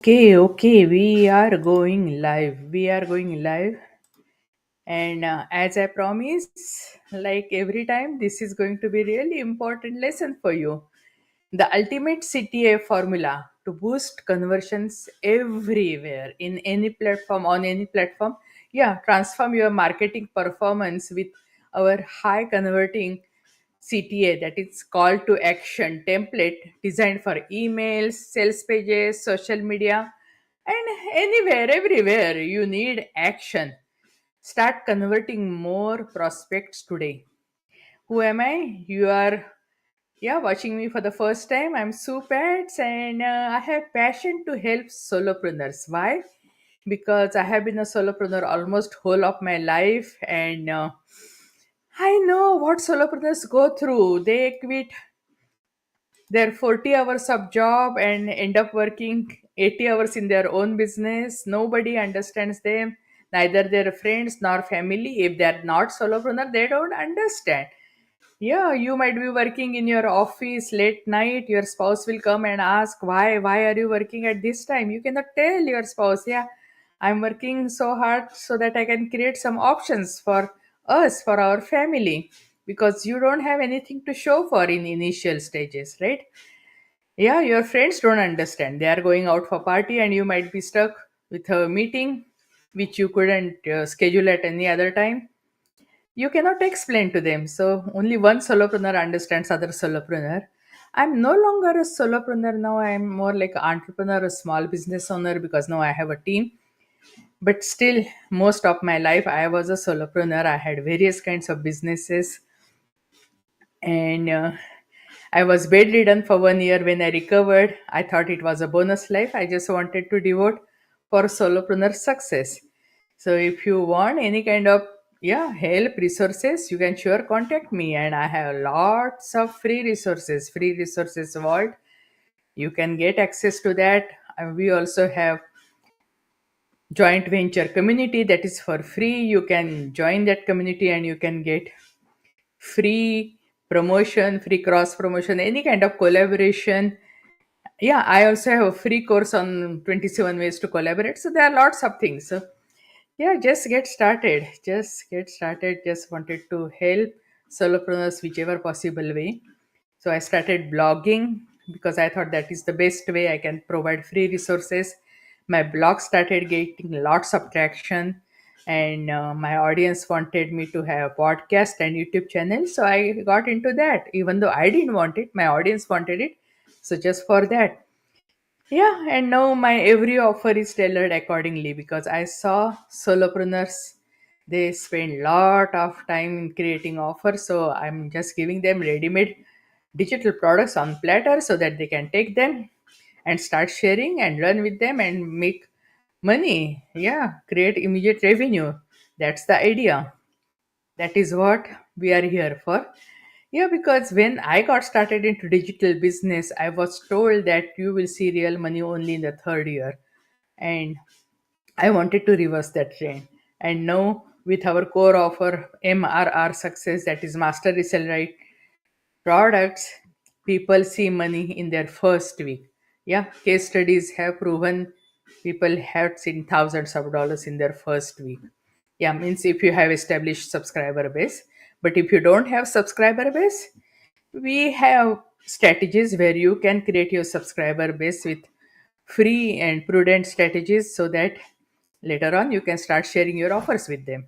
Okay, we are going live. We are going live. And as I promised, like every time, this is going to be really important lesson for you. The ultimate CTA formula to boost conversions everywhere in any platform, on any platform. Yeah, transform your marketing performance with our high converting CTA, that is call to action template designed for emails, sales pages, social media, and anywhere, everywhere you need action. Start converting more prospects today. Who am I? You are, yeah, watching me for the first time. I'm Sue Pets, and I have passion to help solopreneurs. Why? Because I have been a solopreneur almost whole of my life, and I know what solopreneurs go through. They quit their 40 hours of job and end up working 80 hours in their own business. Nobody understands them, neither their friends nor family. If they're not solopreneur, they don't understand. Yeah, you might be working in your office late night. Your spouse will come and ask, why are you working at this time? You cannot tell your spouse, yeah, I'm working so hard so that I can create some options for us, for our family, because you don't have anything to show for in initial stages, right? Yeah, your friends don't understand. They are going out for party and you might be stuck with a meeting which you couldn't schedule at any other time. You cannot explain to them. So only one solopreneur understands other solopreneur. I'm no longer a solopreneur now. I'm more like an entrepreneur, a small business owner, because now I have a team. But still, most of my life I was a solopreneur. I had various kinds of businesses, and I was bedridden for 1 year. When I recovered, I thought it was a bonus life. I just wanted to devote for solopreneur success. So if you want any kind of, yeah, help resources, you can sure contact me, and I have lots of free resources vault. You can get access to that. And we also have joint venture community that is for free. You can join that community and you can get free promotion, free cross promotion, any kind of collaboration. Yeah, I also have a free course on 27 ways to collaborate. So there are lots of things. So yeah, just get started. Just get started. Just wanted to help solopreneurs whichever possible way. So I started blogging because I thought that is the best way I can provide free resources. My blog started getting lots of traction, and my audience wanted me to have a podcast and YouTube channel. So I got into that. Even though I didn't want it, my audience wanted it. So just for that. Yeah, and now my every offer is tailored accordingly because I saw solopreneurs, they spend lot of time in creating offers. So I'm just giving them ready-made digital products on platter so that they can take them and start sharing and run with them and make money. Yeah, create immediate revenue. That's the idea. That is what we are here for. Yeah, because when I got started into digital business, I was told that you will see real money only in the third year. And I wanted to reverse that trend. And now, with our core offer, MRR success, that is Master Resell Right products, people see money in their first week. Yeah, case studies have proven people have seen thousands of dollars in their first week. Yeah, means if you have established subscriber base. But if you don't have subscriber base, we have strategies where you can create your subscriber base with free and prudent strategies so that later on you can start sharing your offers with them.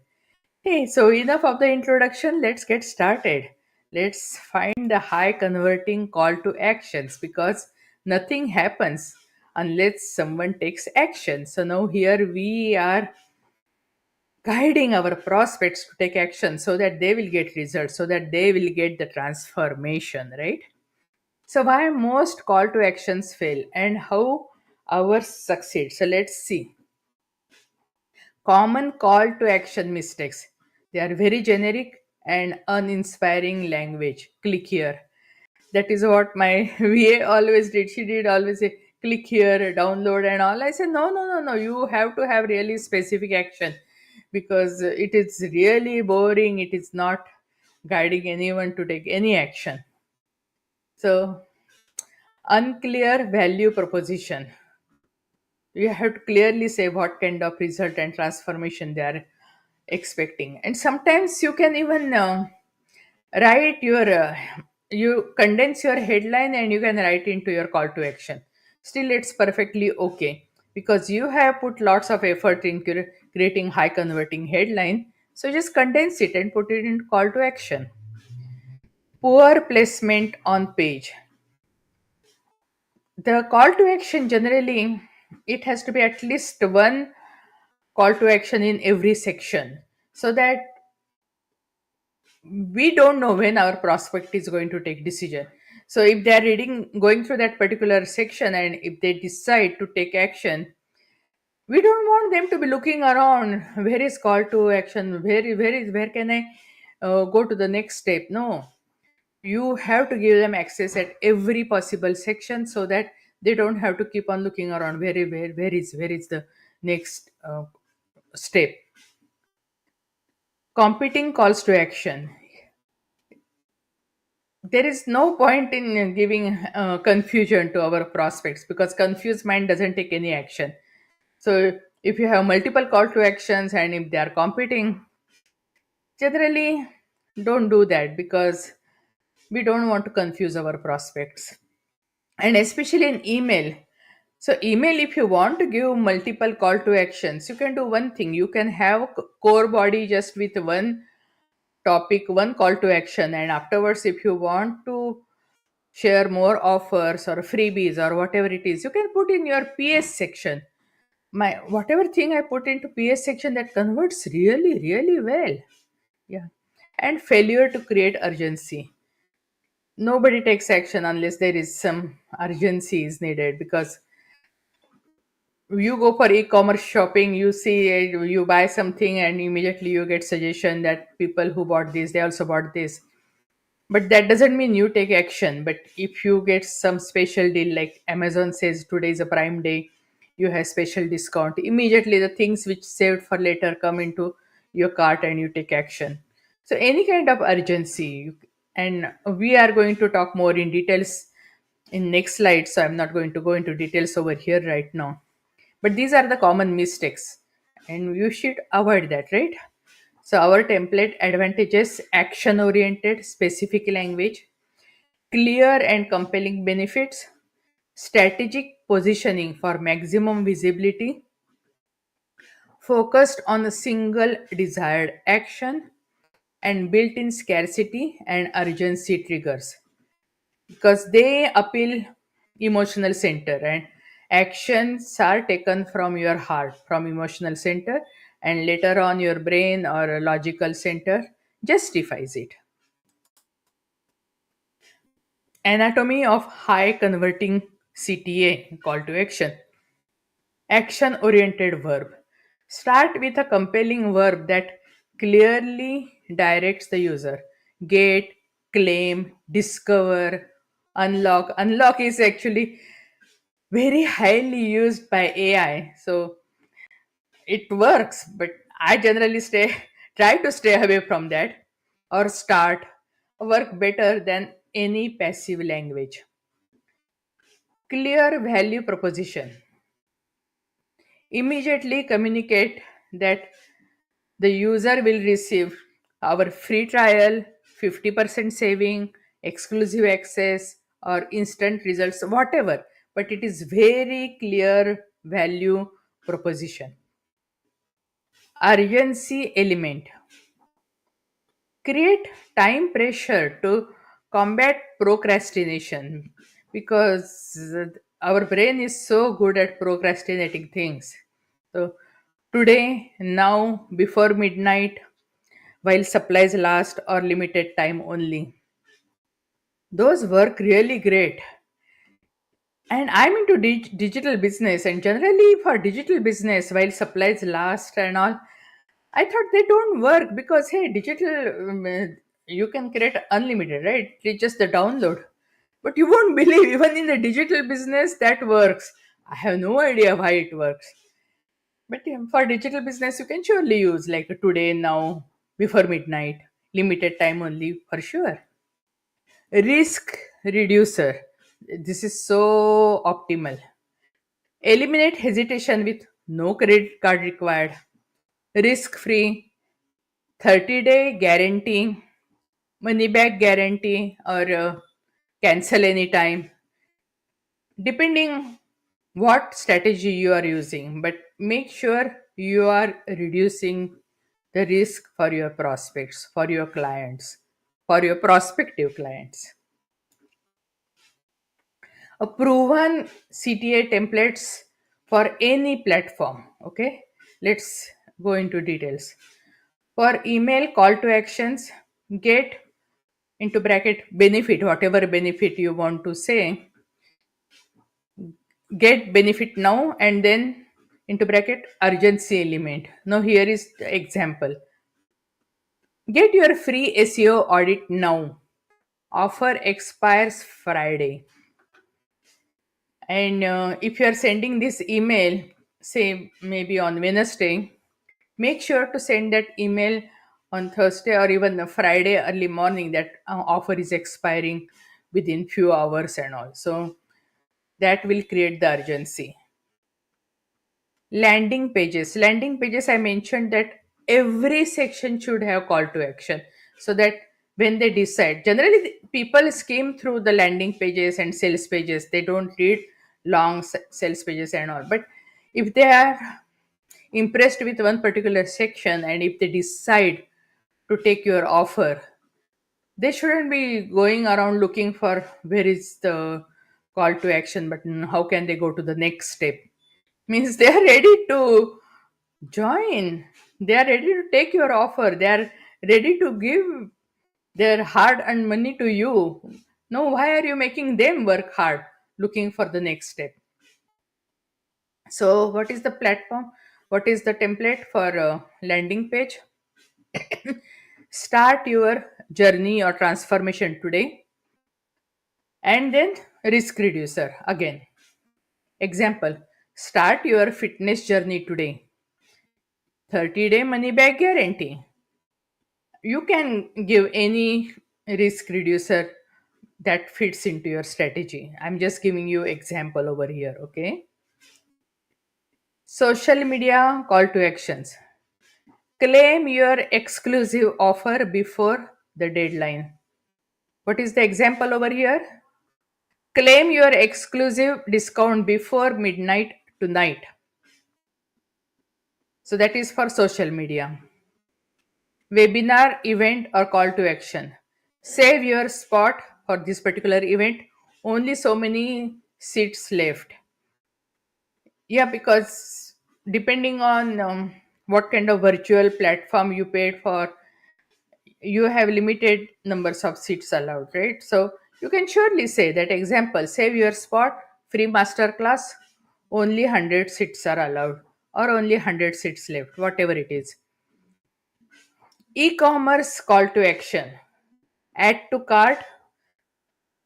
Hey, so enough of the introduction. Let's get started. Let's find the high converting call to actions because nothing happens unless someone takes action. So now here we are guiding our prospects to take action so that they will get results, so that they will get the transformation, right? So why most call to actions fail and how ours succeed. So let's see. Common call to action mistakes. They are very generic and uninspiring language. Click here. That is what my VA always did. She did always say, click here, download, and all. I said, no, no, no, no. You have to have really specific action because it is really boring. It is not guiding anyone to take any action. So, unclear value proposition. You have to clearly say what kind of result and transformation they are expecting. And sometimes you can even write your you condense your headline and you can write into your call to action. Still it's perfectly okay, because you have put lots of effort in creating high converting headline. So just condense it and put it in call to action. Poor placement on page. The call to action generally, it has to be at least one call to action in every section, so that we don't know when our prospect is going to take decision. So if they are reading going through that particular section and if they decide to take action, we don't want them to be looking around, where is call to action, where can I go to the next step. No, you have to give them access at every possible section, so that they don't have to keep on looking around, where is the next step. Competing calls to action. There is no point in giving confusion to our prospects, because confused mind doesn't take any action. So if you have multiple call to actions and if they are competing, generally don't do that, because we don't want to confuse our prospects. And especially in email. So email, if you want to give multiple call to actions, you can do one thing. You can have core body just with one topic, one call to action, and afterwards if you want to share more offers or freebies or whatever it is, you can put in your PS section. My whatever thing I put into PS section, that converts really, really well. Yeah. And failure to create urgency. Nobody takes action unless there is some urgency is needed, because you go for e-commerce shopping, you see you buy something and immediately you get suggestion that people who bought this, they also bought this. But that doesn't mean you take action. But if you get some special deal, like Amazon says today is a prime day, you have special discount, immediately the things which saved for later come into your cart and you take action. So any kind of urgency. And we are going to talk more in details in next slide, so I'm not going to go into details over here right now. But these are the common mistakes and you should avoid that, right? So our template advantages: action oriented, specific language, clear and compelling benefits, strategic positioning for maximum visibility, focused on a single desired action, and built in scarcity and urgency triggers, because they appeal emotional center, and actions are taken from your heart, from emotional center, and later on your brain or logical center justifies it. Anatomy of high converting CTA, call to action. Action oriented verb. Start with a compelling verb that clearly directs the user. Get, claim, discover, unlock. Unlock is actually very highly used by AI. So it works, but I generally try to stay away from that, or start work better than any passive language. Clear value proposition. Immediately communicate that the user will receive our free trial, 50% saving, exclusive access, or instant results, whatever. But it is very clear value proposition. Urgency element. Create time pressure to combat procrastination, because our brain is so good at procrastinating things. So today, now, before midnight, while supplies last, or limited time only. Those work really great. And I'm into digital business, and generally for digital business, while supplies last and all, I thought they don't work, because hey, digital you can create unlimited, right? It's just the download. But you won't believe, even in the digital business that works. I have no idea why it works. But yeah, for digital business, you can surely use like today, now, before midnight, limited time only for sure. Risk reducer. This is so optimal. Eliminate hesitation with no credit card required, risk free, 30-day guarantee, money back guarantee, or cancel anytime, depending what strategy you are using. But make sure you are reducing the risk for your prospects, for your clients, for your prospective clients. A proven CTA templates for any platform. Okay, let's go into details. For email call to actions, get into bracket benefit, whatever benefit you want to say, get benefit now, and then into bracket urgency element. Now here is the example. Get your free SEO audit now. Offer expires Friday. And if you are sending this email, say maybe on Wednesday, make sure to send that email on Thursday or even the Friday early morning that offer is expiring within few hours and all. So that will create the urgency. Landing pages, I mentioned that every section should have call to action, so that when they decide, generally people skim through the landing pages and sales pages, they don't read long sales pages and all. But if they are impressed with one particular section and if they decide to take your offer, they shouldn't be going around looking for where is the call to action button, how can they go to the next step. Means they are ready to join, they are ready to take your offer, they are ready to give their hard earned money to you. No, why are you making them work hard looking for the next step? So what is the platform, what is the template for a landing page? Start your journey or transformation today, and then risk reducer again. Example, start your fitness journey today, 30-day money back guarantee. You can give any risk reducer that fits into your strategy. I'm just giving you example over here. Okay, social media call to actions. Claim your exclusive offer before the deadline. What is the example over here? Claim your exclusive discount before midnight tonight. So that is for social media. Webinar, event, or call to action. Save your spot for this particular event. Only so many seats left. Yeah, because depending on what kind of virtual platform you paid for, you have limited numbers of seats allowed, right? So you can surely say that example, save your spot, free master class, only 100 seats are allowed, or only 100 seats left, whatever it is. E-commerce call to action. Add to cart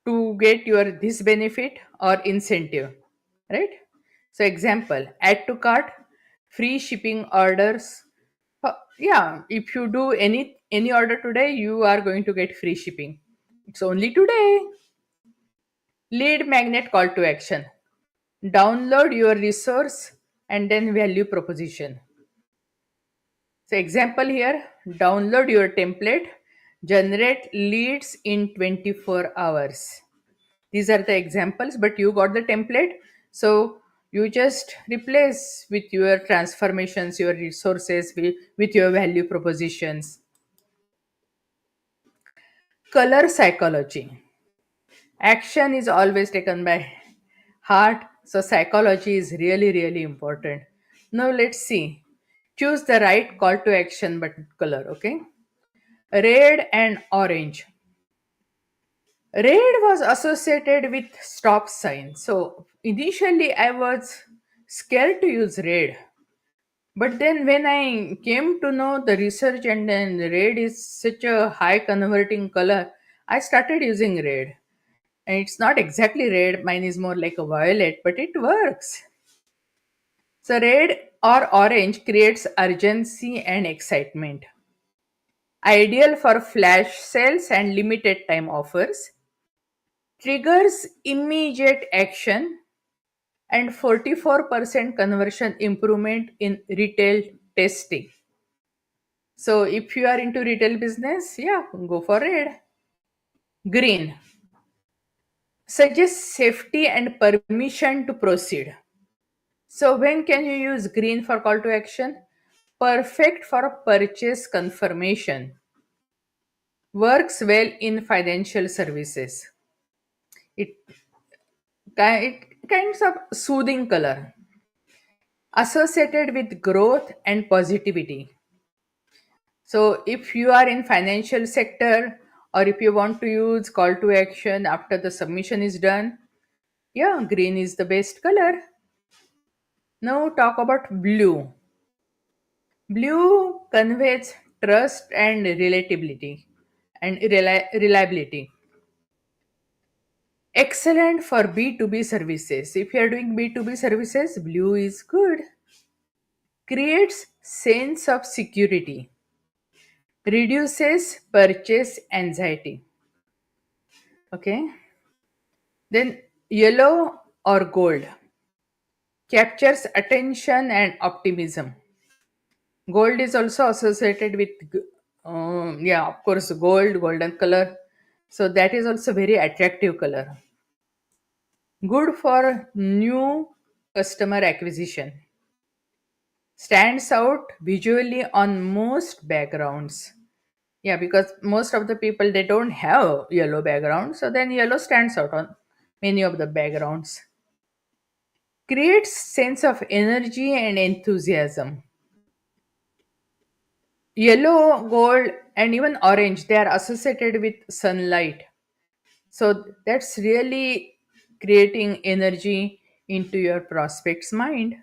to get your this benefit or incentive, right? So example, add to cart, free shipping orders. Yeah, if you do any order today, you are going to get free shipping. It's only today. Lead magnet call to action. Download your resource and then value proposition. So example here, download your template, generate leads in 24 hours. These are the examples, but you got the template. So you just replace with your transformations, your resources, with your value propositions. Color psychology. Action is always taken by heart, so psychology is really, really important. Now let's see. Choose the right call to action button color, okay? Red and orange. Red was associated with stop sign. So initially I was scared to use red. But then when I came to know the research and then red is such a high converting color, I started using red. And it's not exactly red, mine is more like a violet, but it works. So red or orange creates urgency and excitement. Ideal for flash sales and limited time offers. Triggers immediate action. and 44% conversion improvement in retail testing. So if you are into retail business, yeah, go for it. Green suggests safety and permission to proceed. So when can you use green for call to action? Perfect for purchase confirmation. Works well in financial services. It, it kinds of soothing color associated with growth and positivity. So if you are in financial sector or if you want to use call to action after the submission is done, yeah, green is the best color. Now talk about blue. Blue conveys trust and relatability and reliability. Excellent for B2B services. If you are doing B2B services, blue is good. Creates sense of security. Reduces purchase anxiety. Okay. Then yellow or gold captures attention and optimism. Gold is also associated with, yeah, of course, gold, golden color. So that is also very attractive color. Good for new customer acquisition. Stands out visually on most backgrounds. Yeah, because most of the people they don't have yellow background, so then yellow stands out on many of the backgrounds. Creates sense of energy and enthusiasm. Yellow, gold, and even orange they are associated with sunlight, so that's really creating energy into your prospect's mind.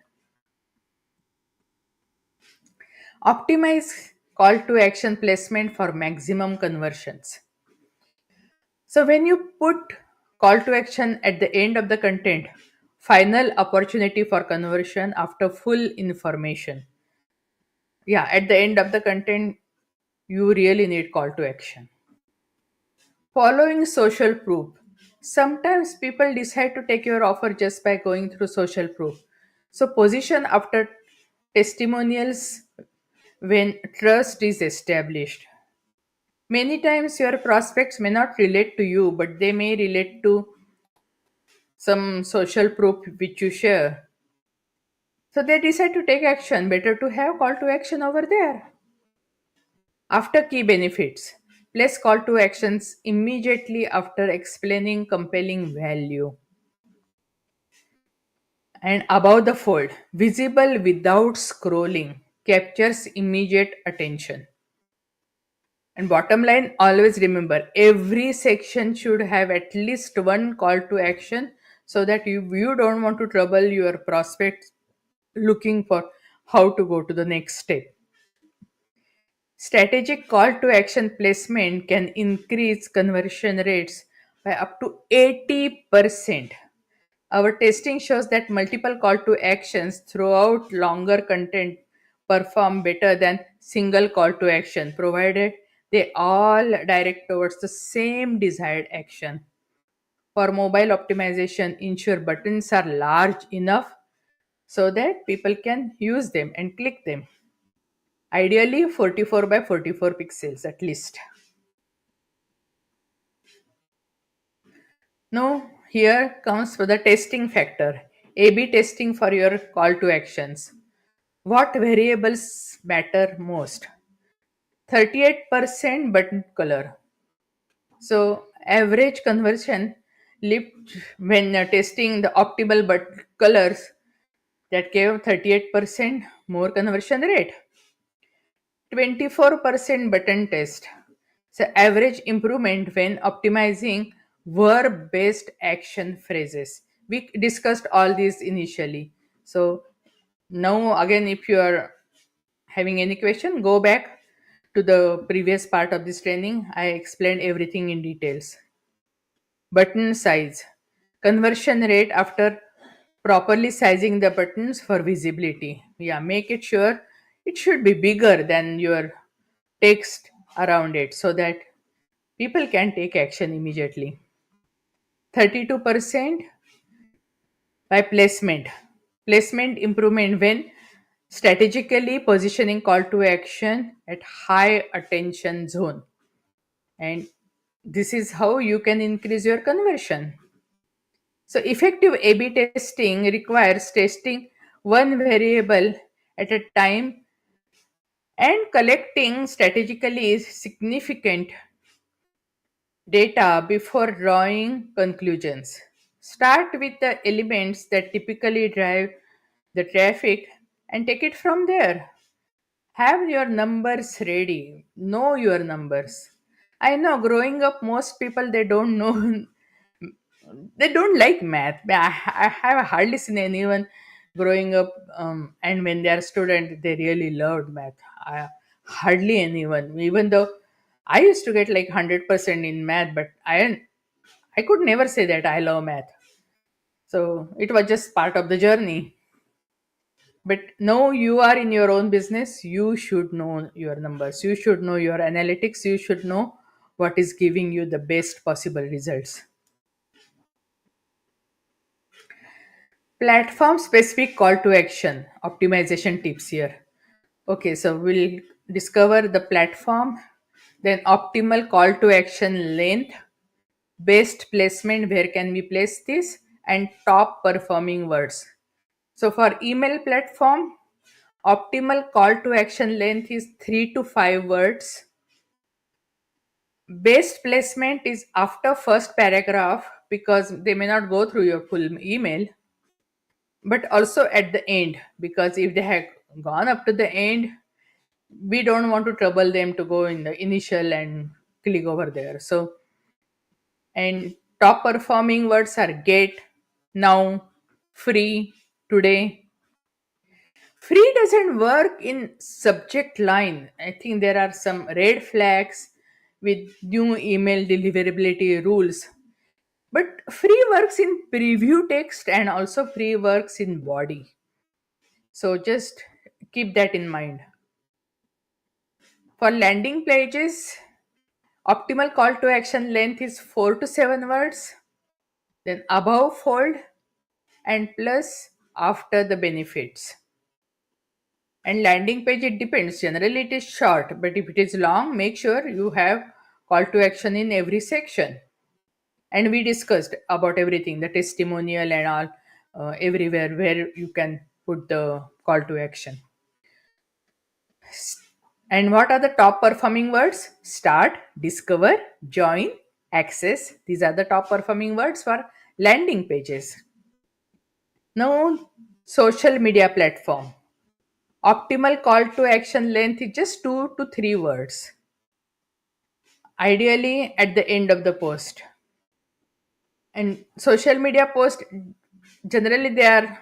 Optimize call to action placement for maximum conversions. So when you put call to action at the end of the content, final opportunity for conversion after full information. Yeah, at the end of the content, you really need call to action. Following social proof. Sometimes people decide to take your offer just by going through social proof. So, position after testimonials when trust is established. Many times, your prospects may not relate to you, but they may relate to some social proof which you share. So, they decide to take action. Better to have call to action over there. After key benefits, place call to actions immediately after explaining compelling value. And above the fold, visible without scrolling, captures immediate attention. And bottom line, always remember every section should have at least one call to action so that you don't want to trouble your prospects looking for how to go to the next step. Strategic call to action placement can increase conversion rates by up to 80%. Our testing shows that multiple call to actions throughout longer content perform better than single call to action, provided they all direct towards the same desired action. For mobile optimization, ensure buttons are large enough so that people can use them and click them. Ideally, 44 by 44 pixels at least. Now, here comes for the testing factor. A/B testing for your call to actions. What variables matter most? 38% button color. So, average conversion lift when testing the optimal button colors that gave 38% more conversion rate. 24% button test. So, average improvement when optimizing verb based action phrases. We discussed all these initially. So, now again, if you are having any question, go back to the previous part of this training. I explained everything in details. Button size, conversion rate after properly sizing the buttons for visibility. Yeah, make it sure it should be bigger than your text around it so that people can take action immediately. 32% by placement improvement when strategically positioning call to action at high attention zone, and this is how you can increase your conversion. So effective A B testing requires testing one variable at a time and collecting strategically significant data before drawing conclusions. Start with the elements that typically drive the traffic and take it from there. Have your numbers ready. Know your numbers. I know growing up, most people they don't know, they don't like math. I have hardly seen anyone growing up, and when they are student, they really loved math. Hardly anyone, even though I used to get like 100% in math, but I could never say that I love math. So it was just part of the journey. But no, you are in your own business. You should know your numbers. You should know your analytics. You should know what is giving you the best possible results. Platform specific call to action optimization tips here. Okay, so we'll discover the platform, then optimal call to action length, best placement, where can we place this, and top performing words. So for email platform, optimal call to action length is 3 to 5 words. Best placement is after first paragraph because they may not go through your full email, but also at the end because if they have gone up to the end, we don't want to trouble them to go in the initial and click over there. So, and top performing words are get, now, free, today. Free doesn't work in subject line. I think there are some red flags with new email deliverability rules. But free works in preview text and also free works in body. So just keep that in mind. For landing pages, optimal call to action length is 4 to 7 words, then above fold and plus after the benefits. And landing page, it depends. Generally, it is short, but if it is long, make sure you have call to action in every section. And we discussed about everything, the testimonial and all, everywhere where you can put the call to action. And what are the top performing words? Start, discover, join, access. These are the top performing words for landing pages. Now, social media platform. Optimal call to action length is just 2 to 3 words. Ideally, at the end of the post. And social media post, generally they are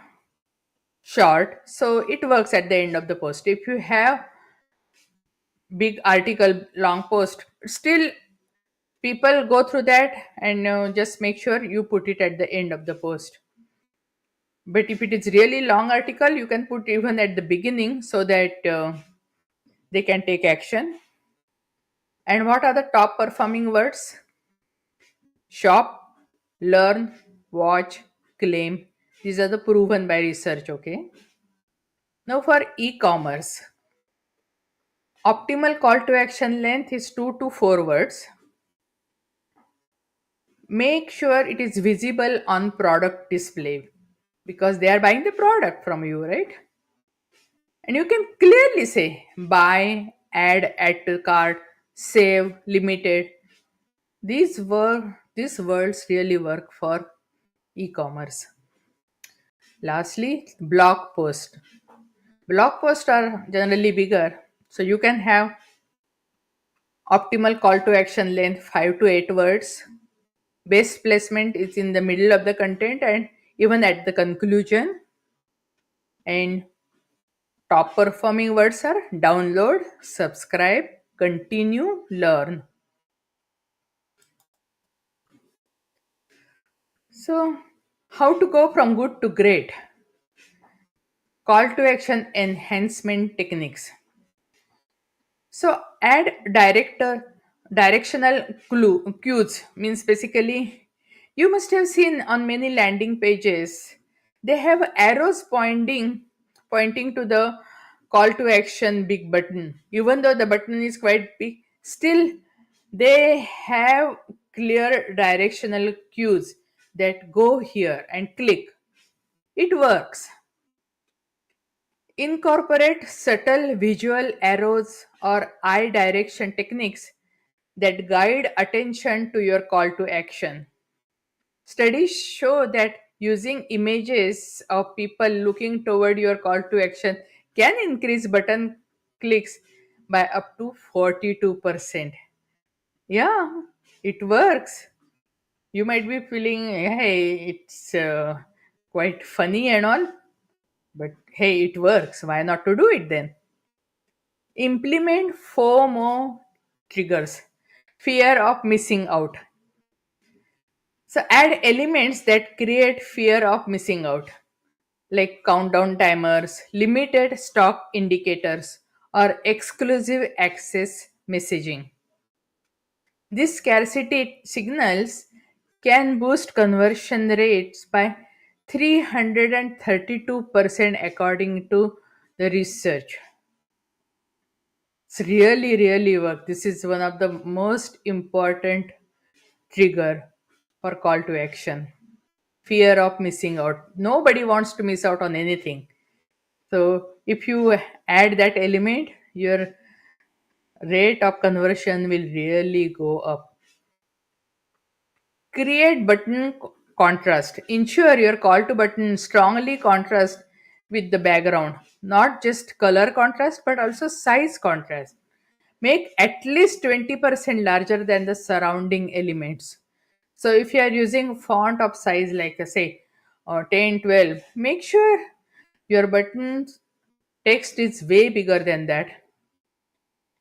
short, so it works at the end of the post. If you have big article, long post, still people go through that, and just make sure you put it at the end of the post. But if it is really long article, you can put even at the beginning so that they can take action. And what are the top performing words? Shop, learn, watch, claim. These are the proven by research. Okay, now for e-commerce, optimal call to action length is 2 to 4 words. Make sure it is visible on product display because they are buying the product from you, right? And you can clearly say buy, add to cart, save, limited. These words really work for e-commerce. Lastly, blog post. Blog posts are generally bigger, so you can have optimal call to action length 5 to 8 words. Best placement is in the middle of the content and even at the conclusion. And top performing words are download, subscribe, continue, learn. So, how to go from good to great? Call to action enhancement techniques. So, add directional cues means basically you must have seen on many landing pages They have arrows pointing to the call to action big button. Even though the button is quite big, still they have clear directional cues that go here and click. It works. Incorporate subtle visual arrows or eye direction techniques that guide attention to your call to action. Studies show that using images of people looking toward your call to action can increase button clicks by up to 42%. Yeah, it works. You might be feeling, hey, it's quite funny and all, but hey, it works. Why not to do it then? Implement FOMO triggers, fear of missing out. So add elements that create fear of missing out, like countdown timers, limited stock indicators, or exclusive access messaging. These scarcity signals can boost conversion rates by 332% according to the research. It's really, really work. This is one of the most important trigger for call to action. Fear of missing out. Nobody wants to miss out on anything. So if you add that element, your rate of conversion will really go up. Create button contrast. Ensure your call to button strongly contrast with the background, not just color contrast but also size contrast. Make at least 20% larger than the surrounding elements. So if you are using font of size like say 10, 12, make sure your buttons text is way bigger than that.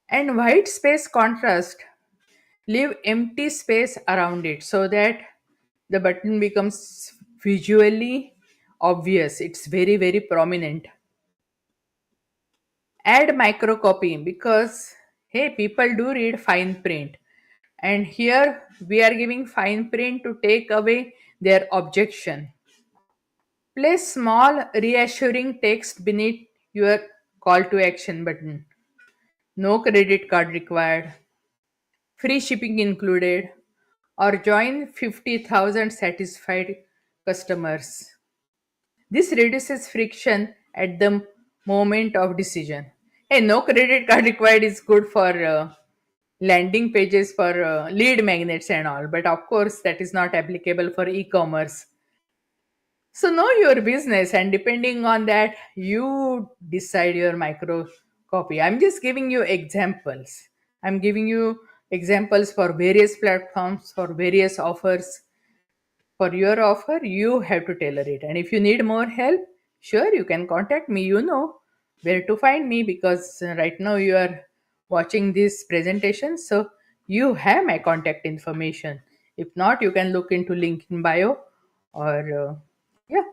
And white space contrast, leave empty space around it so that the button becomes visually obvious. It's very, very prominent. Add microcopy because hey, people do read fine print. And here we are giving fine print to take away their objection. Place small reassuring text beneath your call to action button. No credit card required, free shipping included, or join 50,000 satisfied customers. This reduces friction at the moment of decision. Hey, no credit card required is good for landing pages for lead magnets and all, but of course, that is not applicable for e commerce. So know your business, and depending on that, you decide your micro copy. I'm just giving you examples. I'm giving you examples for various platforms, for various offers. For your offer, you have to tailor it. And if you need more help, sure, you can contact me. You know where to find me because right now you are watching this presentation. So you have my contact information. If not, you can look into link in bio or yeah,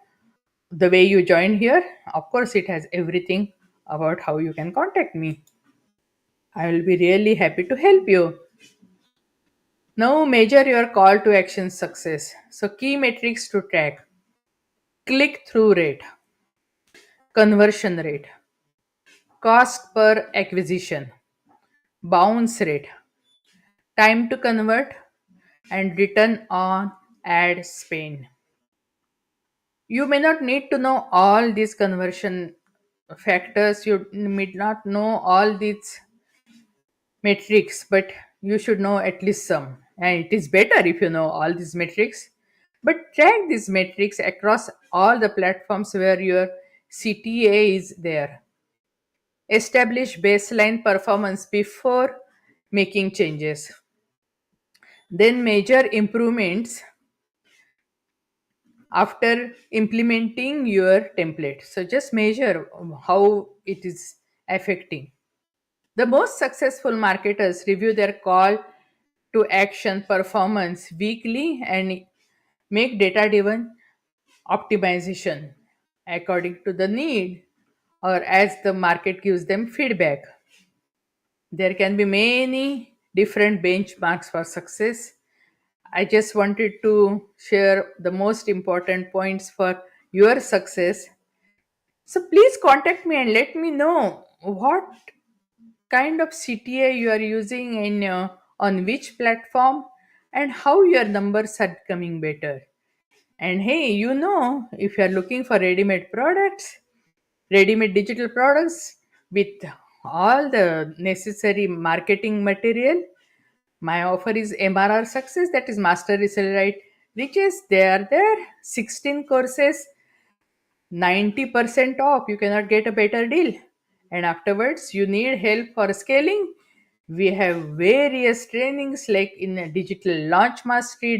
the way you join here. Of course, it has everything about how you can contact me. I will be really happy to help you. Now measure your call to action success. So key metrics to track: click through rate, conversion rate, cost per acquisition, bounce rate, time to convert, and return on ad spend. You may not need to know all these conversion factors, you may not know all these metrics, but you should know at least some. And it is better if you know all these metrics. But track these metrics across all the platforms where your CTA is there. Establish baseline performance before making changes. Then measure improvements after implementing your template. So just measure how it is affecting. The most successful marketers review their call to action performance weekly and make data driven optimization according to the need or as the market gives them feedback. There can be many different benchmarks for success. I just wanted to share the most important points for your success. So please contact me and let me know what kind of CTA you are using in on which platform, and how your numbers are coming better. And hey, if you are looking for ready-made products, ready-made digital products with all the necessary marketing material, my offer is MRR Success, that is Master Resell Right Riches. They are there, 16 courses, 90% off. You cannot get a better deal. And afterwards, you need help for scaling. We have various trainings like in a digital launch mastery,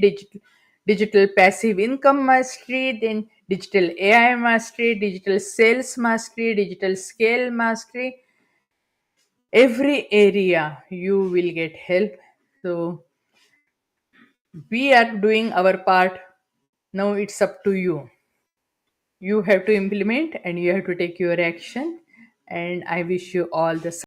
digital passive income mastery, then digital AI mastery, digital sales mastery, digital scale mastery. Every area you will get help. So we are doing our part. Now it's up to you. You have to implement and you have to take your action. And I wish you all the